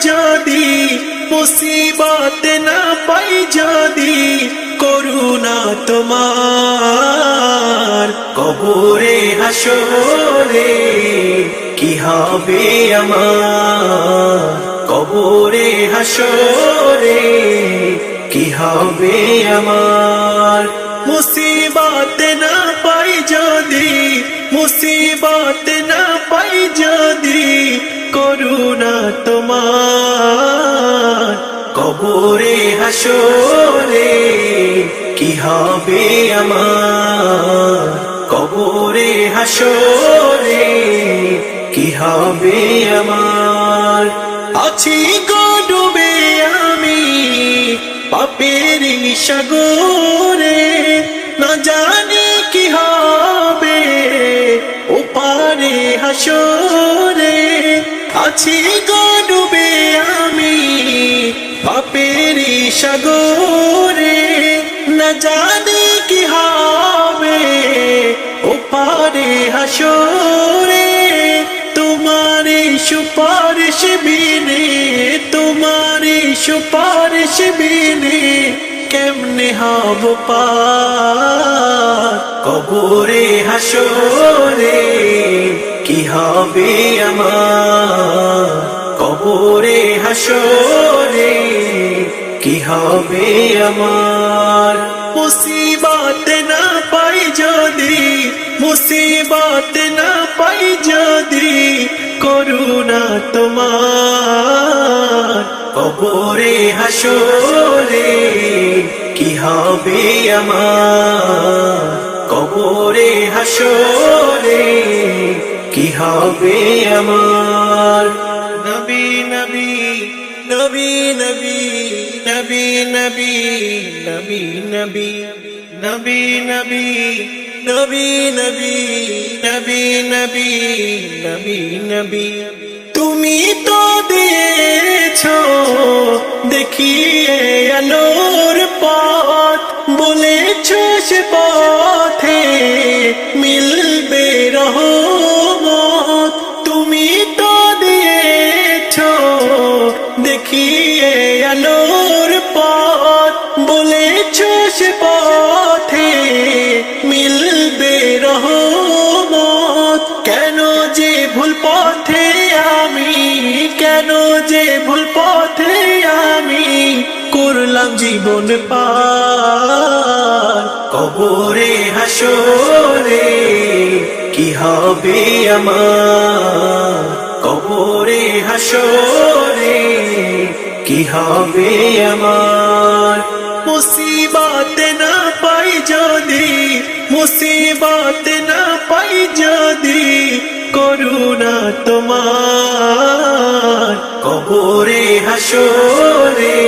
যদি, মুসিবত না পাই যদি, করুণা তোমার। কবরে হাসরে কি হবে আমার, কবরে হাসরে কি হবে আমার। মুসিবত না পাই যদি, মুসিবত না পাই যদি, করুণা তোমার। কবরে হাসরে কি হবে আমার, কবরে হাসরে কি হবে আমার। আছি গো ডুবে আমি পাপের সাগরে, না জানি কি হবে ওপারে হাসরে। আছি গো ডুবে আমি পাপের সাগরে, না জানি কি হবে ওপারে হাসরে। তোমারে সুপারিশ বিনে, তোমারে সুপারিশ বিনে কেমনে হব পার। কবরে হাসরে কি হবে আমার, কবরে হাসরে কি হবে আমার। মুসিবত না পাই যদি, মুসিবত না পাই যদি, করুণা তোমার। কবরে হাসরে কি হবে আমার, কবরে হাসরে কি হবে আমার। নবী নবী নবী নবী নবী নবী নবী নবী নবী নবী নবী নবী নবী নবী নবী নবী। তুমি তো দিয়েছো দেখিয়ে আলোর পথ, বলেছো সে পথে মিলবে রহমত। তুমি তো দিয়েছো দেখিয়ে আলোর পথ, বলেছো সে পথে মিলবে রহমত। কেন যে ভুল পথে আমি, কেন যে ভুল পথে আমি করলাম জীবন পার। কবরে হাসরে কি হবে আমার, কবরে হাসরে কি হবে আমার। মুসিবত না পাই যদি, মুসিবত না পাই যদি, করুণা তোমার। কবরে হাসরে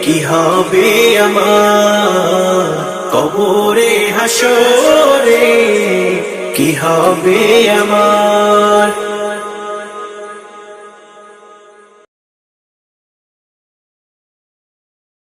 কি হবে আমার, কবরে হাসরে কি হবে আমার।